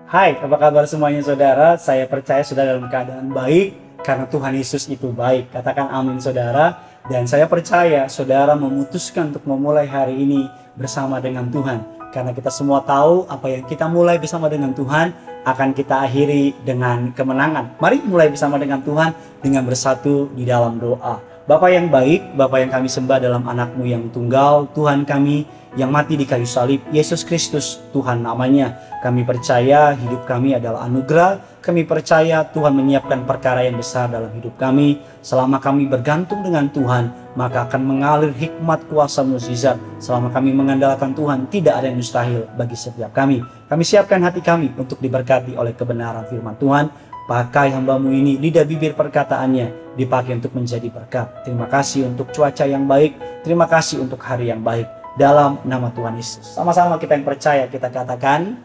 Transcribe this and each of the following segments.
Hai, apa kabar semuanya saudara? Saya percaya saudara dalam keadaan baik karena Tuhan Yesus itu baik. Katakan amin saudara. Dan saya percaya saudara memutuskan untuk memulai hari ini bersama dengan Tuhan. Karena kita semua tahu apa yang kita mulai bersama dengan Tuhan akan kita akhiri dengan kemenangan. Mari mulai bersama dengan Tuhan dengan bersatu di dalam doa. Bapa yang baik, Bapa yang kami sembah dalam anakmu yang tunggal, Tuhan kami yang mati di kayu salib, Yesus Kristus, Tuhan namanya. Kami percaya hidup kami adalah anugerah. Kami percaya Tuhan menyiapkan perkara yang besar dalam hidup kami. Selama kami bergantung dengan Tuhan, maka akan mengalir hikmat kuasa mukjizat. Selama kami mengandalkan Tuhan, tidak ada yang mustahil bagi setiap kami. Kami siapkan hati kami untuk diberkati oleh kebenaran firman Tuhan. Pakai hamba-Mu ini, lidah bibir perkataannya dipakai untuk menjadi berkat. Terima kasih untuk cuaca yang baik. Terima kasih untuk hari yang baik. Dalam nama Tuhan Yesus. Sama-sama kita yang percaya, kita katakan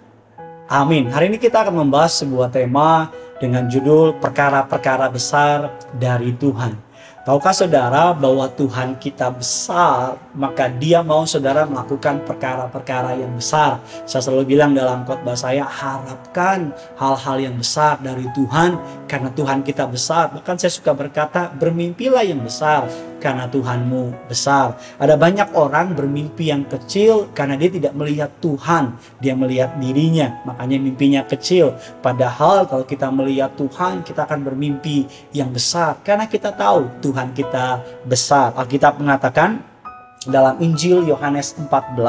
amin. Hari ini kita akan membahas sebuah tema dengan judul perkara-perkara besar dari Tuhan. Tahukah saudara bahwa Tuhan kita besar, maka Dia mau saudara melakukan perkara-perkara yang besar. Saya selalu bilang dalam khotbah saya, harapkan hal-hal yang besar dari Tuhan karena Tuhan kita besar. Bahkan saya suka berkata, bermimpilah yang besar karena Tuhanmu besar. Ada banyak orang bermimpi yang kecil karena dia tidak melihat Tuhan, dia melihat dirinya, makanya mimpinya kecil. Padahal kalau kita melihat Tuhan, kita akan bermimpi yang besar karena kita tahu Tuhan kita besar. Alkitab mengatakan dalam Injil Yohanes 14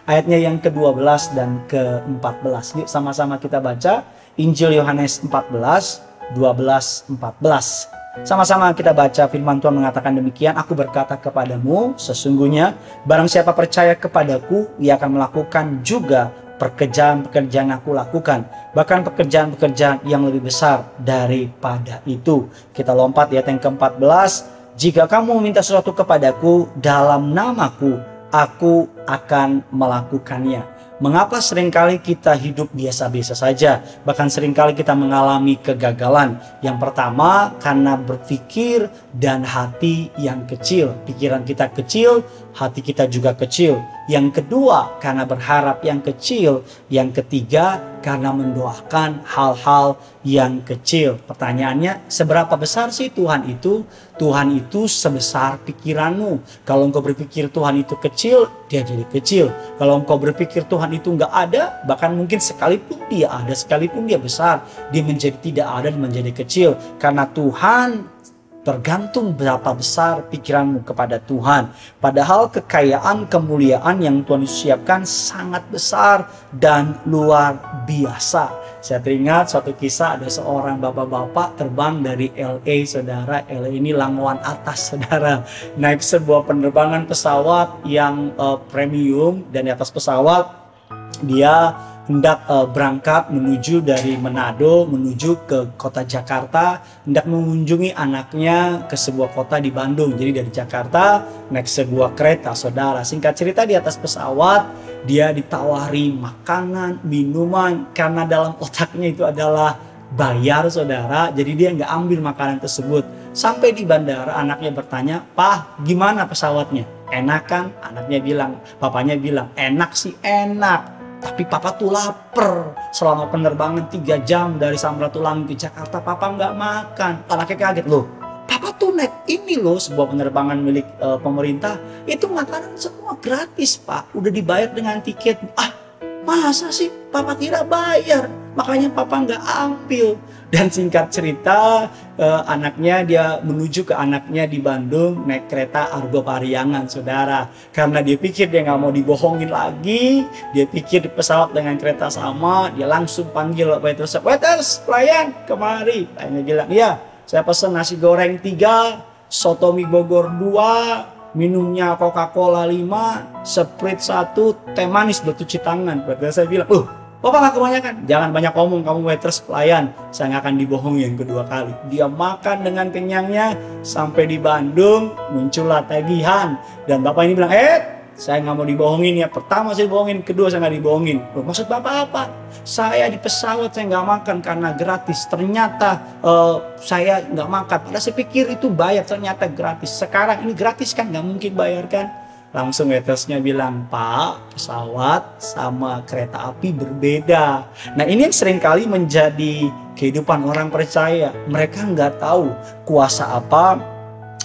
ayatnya yang ke-12 dan ke-14. Yuk sama-sama kita baca Injil Yohanes 14, 12, 14. Sama-sama kita baca, firman Tuhan mengatakan demikian, aku berkata kepadamu, sesungguhnya barang siapa percaya kepadaku, ia akan melakukan juga pekerjaan-pekerjaan aku lakukan. Bahkan pekerjaan-pekerjaan yang lebih besar daripada itu. Kita lompat di ayat yang ke-14. Jika kamu meminta sesuatu kepadaku dalam namaku, aku akan melakukannya. Mengapa seringkali kita hidup biasa-biasa saja? Bahkan seringkali kita mengalami kegagalan. Yang pertama, karena berpikir dan hati yang kecil. Pikiran kita kecil, hati kita juga kecil. Yang kedua, karena berharap yang kecil. Yang ketiga, karena mendoakan hal-hal yang kecil. Pertanyaannya, seberapa besar sih Tuhan itu? Tuhan itu sebesar pikiranmu. Kalau engkau berpikir Tuhan itu kecil, dia jadi kecil. Kalau engkau berpikir Tuhan itu nggak ada, bahkan mungkin sekalipun dia ada, sekalipun dia besar, dia menjadi tidak ada dan menjadi kecil. Karena Tuhan tergantung berapa besar pikiranmu kepada Tuhan. Padahal kekayaan, kemuliaan yang Tuhan siapkan sangat besar dan luar biasa. Saya teringat suatu kisah, ada seorang bapak-bapak terbang dari LA, saudara. LA ini Langwan Atas, saudara. Naik sebuah penerbangan pesawat yang premium, dan di atas pesawat dia hendak berangkat menuju dari Manado menuju ke kota Jakarta, hendak mengunjungi anaknya ke sebuah kota di Bandung. Jadi dari Jakarta naik sebuah kereta, saudara. Singkat cerita, di atas pesawat dia ditawari makanan, minuman, karena dalam otaknya itu adalah bayar, saudara. Jadi dia nggak ambil makanan tersebut. Sampai di bandara anaknya bertanya, "Pak, gimana pesawatnya? Enak kan?" Anaknya bilang, bapaknya bilang, "Enak sih enak. Tapi papa tuh lapar. Selama penerbangan 3 jam dari Samratulangi ke Jakarta, papa nggak makan." Anaknya kaget, "Loh, papa tuh naik ini loh, sebuah penerbangan milik pemerintah. Itu makanan semua gratis, Pak. Udah dibayar dengan tiket." "Ah, masa sih? Papa kira bayar. Makanya papa nggak ambil." Dan singkat cerita, anaknya, dia menuju ke anaknya di Bandung naik kereta Argo Pariangan, saudara. Karena dia pikir dia nggak mau dibohongin lagi, dia pikir di pesawat dengan kereta sama, dia langsung panggil waiters, "Waiters, pelayan, kemari." Pelayannya bilang, "Iya, saya pesan nasi goreng 3, soto mie Bogor 2, minumnya Coca-Cola 5, Sprite 1, teh manis buat cuci tangan." Waiters saya bilang, "Bapak nggak kebanyakan." "Jangan banyak ngomong kamu waiters, pelayan. Saya nggak akan dibohongi yang kedua kali." Dia makan dengan kenyangnya sampai di Bandung, muncullah tagihan. Dan bapak ini bilang, "Saya nggak mau dibohongin ya. Pertama saya dibohongin, kedua saya nggak dibohongin." "Loh, maksud bapak apa?" "Saya di pesawat saya nggak makan karena gratis. Ternyata saya nggak makan. Padahal saya pikir itu bayar, ternyata gratis. Sekarang ini gratis kan, nggak mungkin bayar kan?" Langsung waitersnya bilang, "Pak, pesawat sama kereta api berbeda." Nah, ini yang seringkali menjadi kehidupan orang percaya. Mereka nggak tahu kuasa apa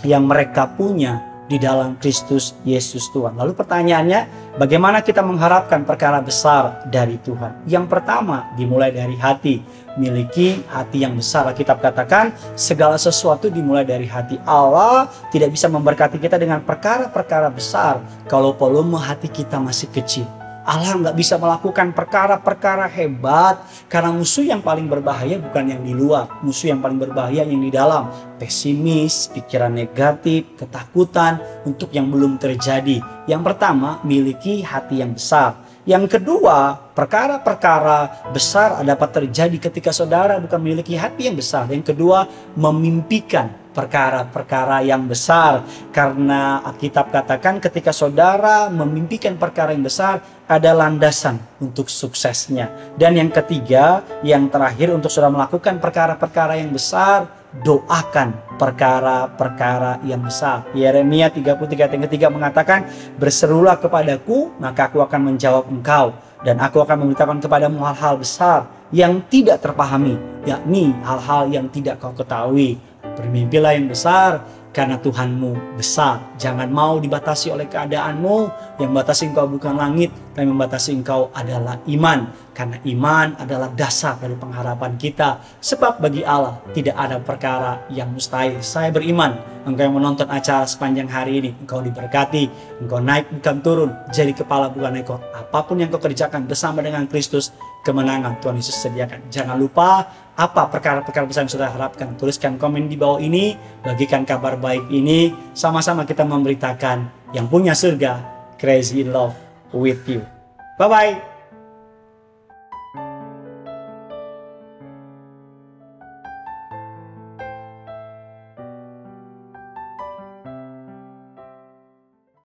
yang mereka punya di dalam Kristus Yesus Tuhan. Lalu pertanyaannya, bagaimana kita mengharapkan perkara besar dari Tuhan? Yang pertama, dimulai dari hati. Miliki hati yang besar. Alkitab katakan, segala sesuatu dimulai dari hati. Allah tidak bisa memberkati kita dengan perkara-perkara besar kalau volume hati kita masih kecil. Allah nggak bisa melakukan perkara-perkara hebat karena musuh yang paling berbahaya bukan yang di luar. Musuh yang paling berbahaya yang di dalam. Pesimis, pikiran negatif, ketakutan untuk yang belum terjadi. Yang pertama, miliki hati yang besar. Yang kedua, perkara-perkara besar dapat terjadi ketika saudara bukan memiliki hati yang besar. Yang kedua, memimpikan perkara-perkara yang besar. Karena Alkitab katakan ketika saudara memimpikan perkara yang besar, ada landasan untuk suksesnya. Dan yang ketiga, yang terakhir, untuk saudara melakukan perkara-perkara yang besar, doakan perkara-perkara yang besar. Yeremia 33 ayat yang ketiga mengatakan, "Berserulah kepadaku, maka aku akan menjawab engkau, dan aku akan memberitakan kepadamu hal-hal besar yang tidak terpahami, yakni hal-hal yang tidak kau ketahui." Bermimpilah yang besar karena Tuhanmu besar. Jangan mau dibatasi oleh keadaanmu. Yang membatasi engkau bukan langit, tapi membatasi engkau adalah iman. Karena iman adalah dasar dari pengharapan kita. Sebab bagi Allah tidak ada perkara yang mustahil. Saya beriman, engkau yang menonton acara sepanjang hari ini, engkau diberkati. Engkau naik bukan turun, jadi kepala bukan ekor. Apapun yang kau kerjakan bersama dengan Kristus, kemenangan Tuhan Yesus sediakan. Jangan lupa, apa perkara-perkara besar yang sudah harapkan? Tuliskan komen di bawah ini, bagikan kabar baik ini. Sama-sama kita memberitakan yang punya surga, crazy in love with you. Bye-bye.